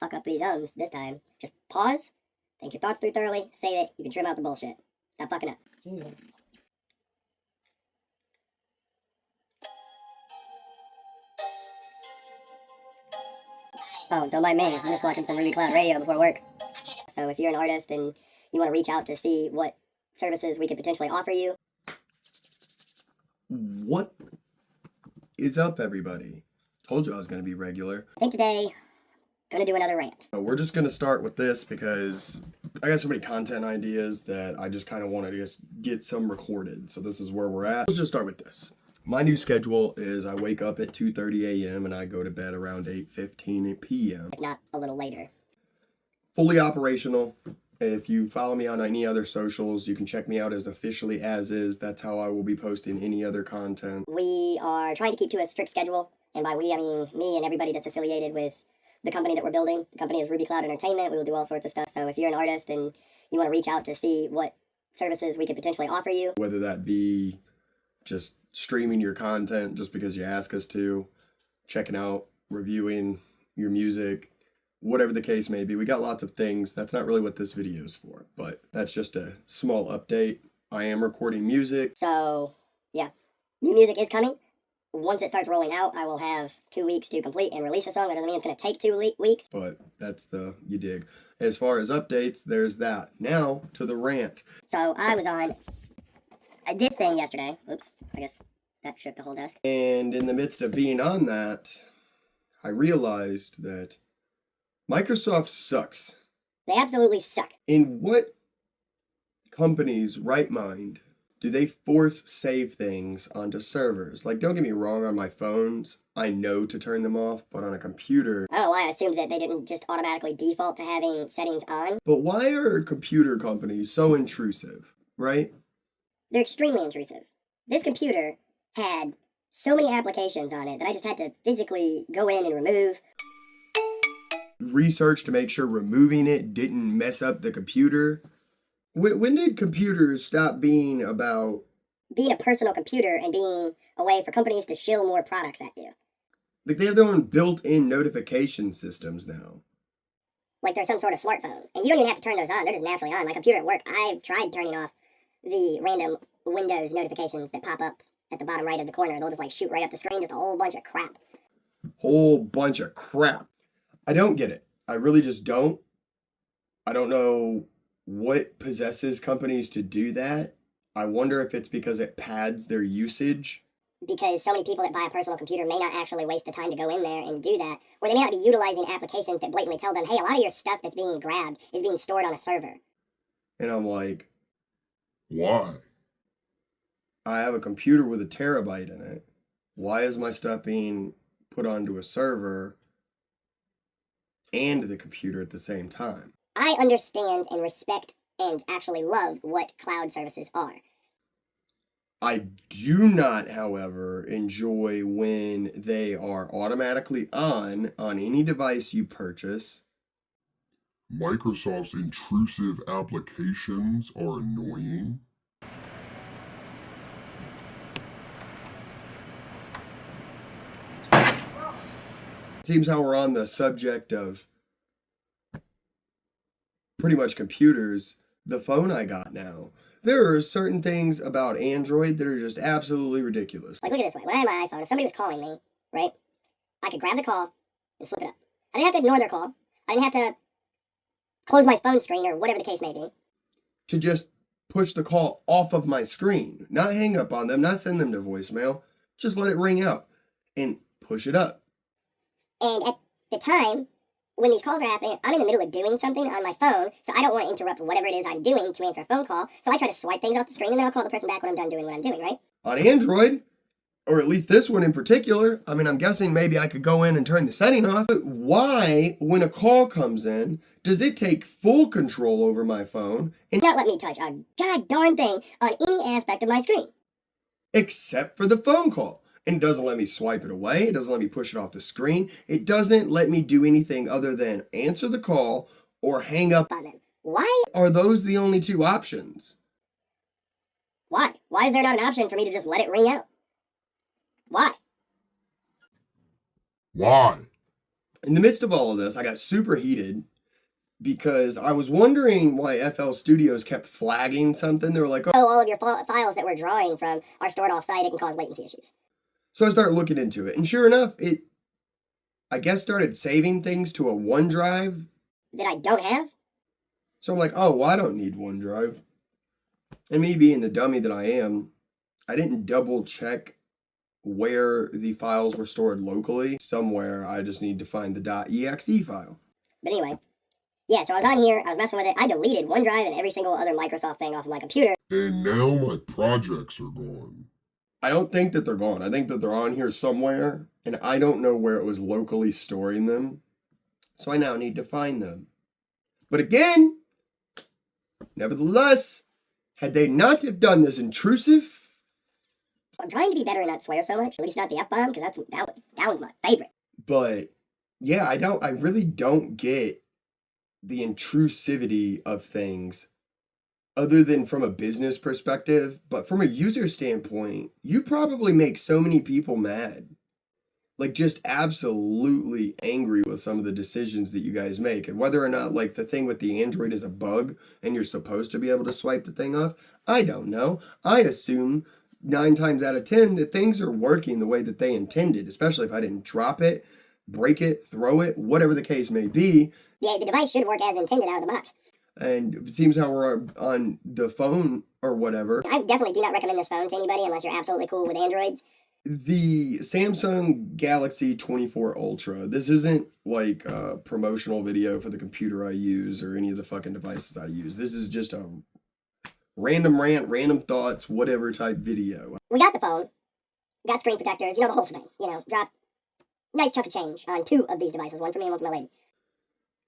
fuck up these ums this time. Just pause, think your thoughts through thoroughly, save it, you can trim out the bullshit. Stop fucking up. Jesus. Oh, don't mind me. I'm just watching some Ruby Cloud Radio before work. So if you're an artist and you want to reach out to see what services we could potentially offer you. What is up, everybody? Told you I was going to be regular. I think today, gonna do another rant. We're just going to start with this because I got so many content ideas that I just kind of want to just get some recorded. So this is where we're at. Let's just start with this. My new schedule is I wake up at 2:30 a.m. and I go to bed around 8:15 p.m. If not a little later. Fully operational. If you follow me on any other socials, you can check me out as officially as is. That's how I will be posting any other content. We are trying to keep to a strict schedule. And by we, I mean me and everybody that's affiliated with the company that we're building. The company is Ruby Cloud Entertainment. We will do all sorts of stuff. So if you're an artist and you want to reach out to see what services we could potentially offer you. Whether that be just streaming your content just because you ask us to, checking out, reviewing your music, whatever the case may be. We got lots of things. That's not really what this video is for, but that's just a small update. I am recording music. So, yeah, new music is coming. Once it starts rolling out, I will have 2 weeks to complete and release a song. That doesn't mean it's going to take 2 weeks. But that's you dig. As far as updates, there's that. Now to the rant. So I was on this thing yesterday. Oops, I guess that shook the whole desk. And in the midst of being on that, I realized that Microsoft sucks. They absolutely suck. In what company's right mind do they force save things onto servers? Like, don't get me wrong, on my phones, I know to turn them off, but on a computer... I don't know why I assumed that they didn't just automatically default to having settings on. But why are computer companies so intrusive, right? They're extremely intrusive. This computer had so many applications on it that I just had to physically go in and remove. Research to make sure removing it didn't mess up the computer. When did computers stop being about... being a personal computer and being a way for companies to shill more products at you? Like, they have their own built-in notification systems now. Like they're some sort of smartphone. And you don't even have to turn those on. They're just naturally on. My computer at work, I've tried turning off the random Windows notifications that pop up at the bottom right of the corner. They'll just like shoot right up the screen. Just a whole bunch of crap. Whole bunch of crap. I don't get it. I really just don't. I don't know what possesses companies to do that. I wonder if it's because it pads their usage. Because so many people that buy a personal computer may not actually waste the time to go in there and do that, or they may not be utilizing applications that blatantly tell them, hey, a lot of your stuff that's being grabbed is being stored on a server. And I'm like, why? I have a computer with a terabyte in it. Why is my stuff being put onto a server and the computer at the same time? I understand and respect and actually love what cloud services are. I do not, however, enjoy when they are automatically on any device you purchase. Microsoft's intrusive applications are annoying. Seems how we're on the subject of pretty much computers. The phone I got now, there are certain things about Android that are just absolutely ridiculous. Like, look at it this way. When I had my iPhone, if somebody was calling me, right, I could grab the call and flip it up. I didn't have to ignore their call. I didn't have to close my phone screen or whatever the case may be. To just push the call off of my screen. Not hang up on them, not send them to voicemail. Just let it ring out and push it up. And at the time, when these calls are happening, I'm in the middle of doing something on my phone, so I don't want to interrupt whatever it is I'm doing to answer a phone call, so I try to swipe things off the screen, and then I'll call the person back when I'm done doing what I'm doing, right? On Android, or at least this one in particular, I mean, I'm guessing maybe I could go in and turn the setting off. But why, when a call comes in, does it take full control over my phone and not let me touch a god darn thing on any aspect of my screen? Except for the phone call. And it doesn't let me swipe it away. It doesn't let me push it off the screen. It doesn't let me do anything other than answer the call or hang up on them. Why are those the only two options? Why? Why is there not an option for me to just let it ring out? Why? Why? In the midst of all of this, I got super heated because I was wondering why FL Studios kept flagging something. They were like, oh, all of your files that we're drawing from are stored off-site. It can cause latency issues. So I started looking into it, and sure enough, it, I guess, started saving things to a OneDrive that I don't have. So I'm like, oh, well, I don't need OneDrive. And me being the dummy that I am, I didn't double check where the files were stored locally. Somewhere I just need to find the .exe file. But anyway, yeah, so I was on here, I was messing with it. I deleted OneDrive and every single other Microsoft thing off of my computer. And now my projects are gone. I don't think that they're gone. I think that they're on here somewhere, and I don't know where it was locally storing them. So I now need to find them. But again, nevertheless, had they not have done this intrusive... I'm trying to be better and not swear so much. At least not the F-bomb, because that one's my favorite. But, yeah, I really don't get the intrusivity of things other than from a business perspective. But from a user standpoint, you probably make so many people mad. Like, just absolutely angry with some of the decisions that you guys make. And whether or not, like, the thing with the Android is a bug and you're supposed to be able to swipe the thing off, I don't know. I assume 9 times out of 10 that things are working the way that they intended, especially if I didn't drop it, break it, throw it, whatever the case may be. Yeah, the device should work as intended out of the box. And it seems how we're on the phone or whatever. I definitely do not recommend this phone to anybody unless you're absolutely cool with Androids. The Samsung Galaxy 24 Ultra. This isn't like a promotional video for the computer I use or any of the fucking devices I use. This is just a random rant, random thoughts, whatever type video. We got the phone, got screen protectors, the whole shebang. Drop nice chunk of change on 2 of these devices, one for me and one for my lady.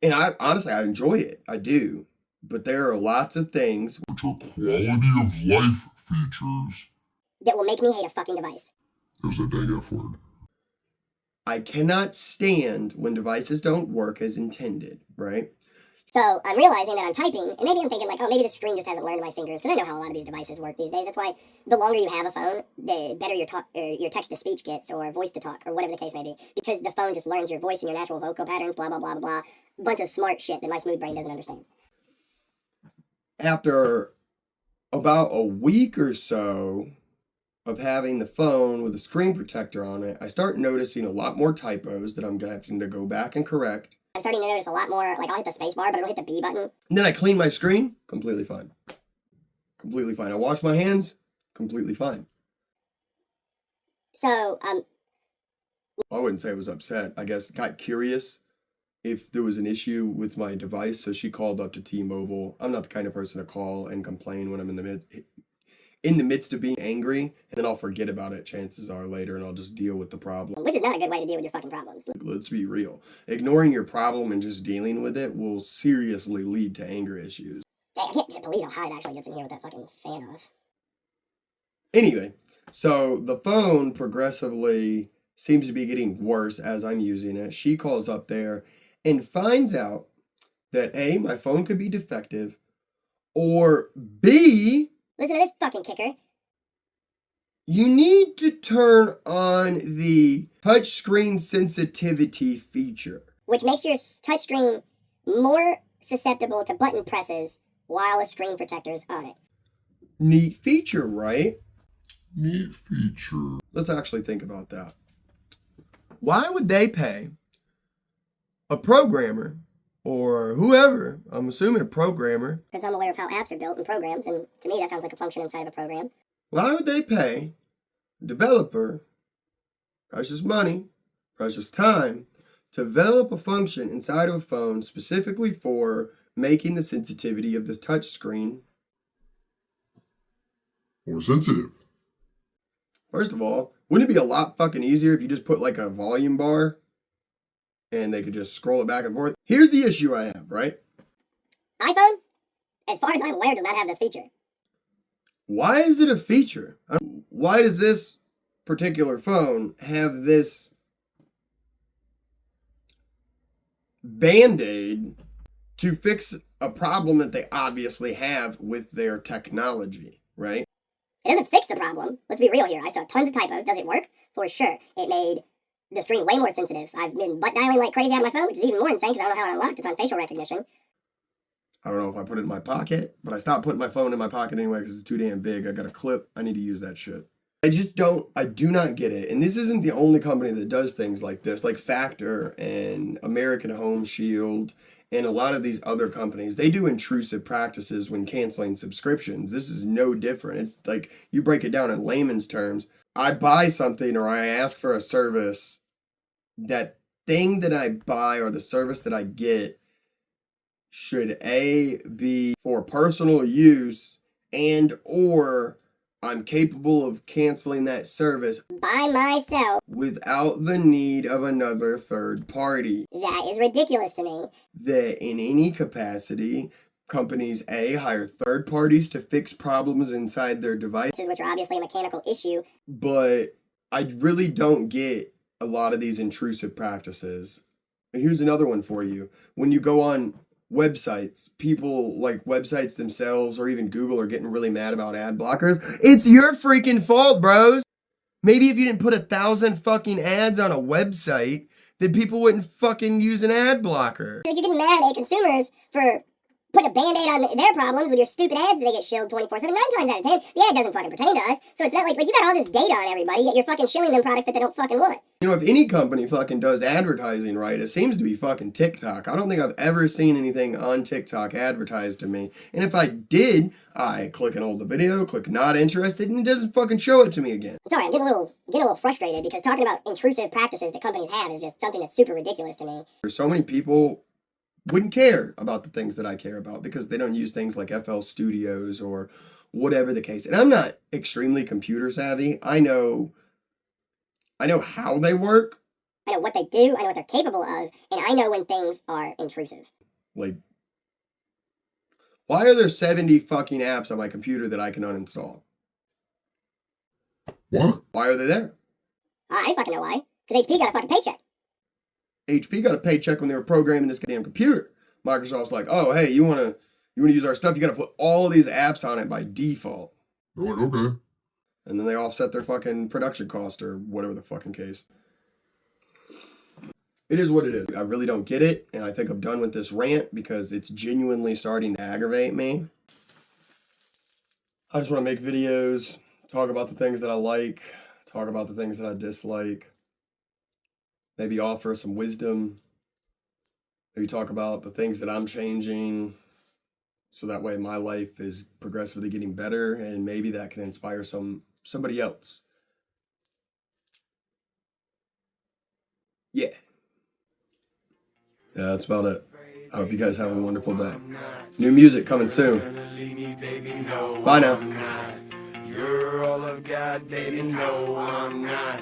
And I honestly, I enjoy it. I do. But there are lots of things which are quality of life features that will make me hate a fucking device. There's a dang F word. I cannot stand when devices don't work as intended, right? So I'm realizing that I'm typing, and maybe I'm thinking like, oh, maybe the screen just hasn't learned my fingers, because I know how a lot of these devices work these days. That's why the longer you have a phone, the better your text-to-speech gets, or voice-to-talk, or whatever the case may be, because the phone just learns your voice and your natural vocal patterns, blah, blah, blah, blah, blah. A bunch of smart shit that my smooth brain doesn't understand. After about a week or so of having the phone with a screen protector on it, I start noticing a lot more typos that I'm having to go back and correct. I'm starting to notice a lot more, like I'll hit the space bar, but I don't hit the B button. And then I clean my screen, completely fine. Completely fine. I wash my hands, completely fine. So, I wouldn't say I was upset. I guess got curious if there was an issue with my device, so she called up to T-Mobile. I'm not the kind of person to call and complain when I'm in the midst of being angry, and then I'll forget about it, chances are, later, and I'll just deal with the problem. which is not a good way to deal with your fucking problems. Let's be real. Ignoring your problem and just dealing with it will seriously lead to anger issues. Hey, I can't believe how hot it actually gets in here with that fucking fan off. Anyway, so the phone progressively seems to be getting worse as I'm using it. She calls up there and finds out that A, my phone could be defective, or B, listen to this fucking kicker. you need to turn on the touchscreen sensitivity feature. Which makes your touchscreen more susceptible to button presses while a screen protector is on it. Neat feature, right? Neat feature. Let's actually think about that. Why would they pay a programmer or whoever, I'm assuming a programmer, Because I'm aware of how apps are built and programs, and to me that sounds like a function inside of a program. why would they pay a developer precious money, precious time, to develop a function inside of a phone specifically for making the sensitivity of the touchscreen More sensitive. First of all, wouldn't it be a lot fucking easier if you just put like a volume bar and they could just scroll it back and forth? Here's the issue I have, right? iPhone, as far as I'm aware, does not have this feature. Why is it a feature? Why does this particular phone have this band-aid to fix a problem that they obviously have with their technology, right? It doesn't fix the problem. Let's be real here. I saw tons of typos. Does it work? For sure. It made the screen way more sensitive. I've been butt dialing like crazy on my phone, which is even more insane because I don't know how it unlocked. It's on facial recognition. I don't know if I put it in my pocket, but I stopped putting my phone in my pocket anyway because it's too damn big. I got a clip. I need to use that shit. I do not get it. And this isn't the only company that does things like this, like Factor and American Home Shield and a lot of these other companies. They do intrusive practices when canceling subscriptions. This is no different. It's like you break it down in layman's terms. I buy something or I ask for a service. That thing that I buy or the service that I get should A, be for personal use and or I'm capable of canceling that service By myself. without the need of another third party. That is ridiculous to me. That in any capacity, companies A, hire third parties to fix problems inside their devices, Which are obviously a mechanical issue. but I really don't get a lot of these intrusive practices. Here's another one for you. When you go on websites, people like websites themselves or even Google are getting really mad about ad blockers. It's your freaking fault, bros. Maybe if you didn't put 1,000 fucking ads on a website, then people wouldn't fucking use an ad blocker. Like, you're getting mad at consumers for putting a band-aid on their problems with your stupid ads that they get shilled 24/7. 9 times out of 10, the ad doesn't fucking pertain to us. So it's not like you got all this data on everybody, yet you're fucking shilling them products that they don't fucking want. You know, if any company fucking does advertising right, it seems to be fucking TikTok. I don't think I've ever seen anything on TikTok advertised to me. And if I did, I click and hold the video, click not interested, and it doesn't fucking show it to me again. Sorry, I'm getting a little frustrated because talking about intrusive practices that companies have is just something that's super ridiculous to me. There's so many people wouldn't care about the things that I care about because they don't use things like FL Studios or whatever the case. And I'm not extremely computer savvy. I know how they work. I know what they do, I know what they're capable of, and I know when things are intrusive. Like, why are there 70 fucking apps on my computer that I can uninstall? What? Why are they there? I fucking know why. Because HP got a fucking paycheck. HP got a paycheck when they were programming this damn computer. Microsoft's like, oh, hey, you wanna use our stuff? You gotta put all these apps on it by default. They're like, okay. And then they offset their fucking production cost or whatever the fucking case. It is what it is. I really don't get it, and I think I'm done with this rant because it's genuinely starting to aggravate me. I just want to make videos, talk about the things that I like, talk about the things that I dislike, maybe offer some wisdom, maybe talk about the things that I'm changing so that way my life is progressively getting better and maybe that can inspire somebody else. Yeah. Yeah, that's about it. I hope you guys have a wonderful day. New music coming soon. Bye now. You're all I've got, baby, no, I'm not.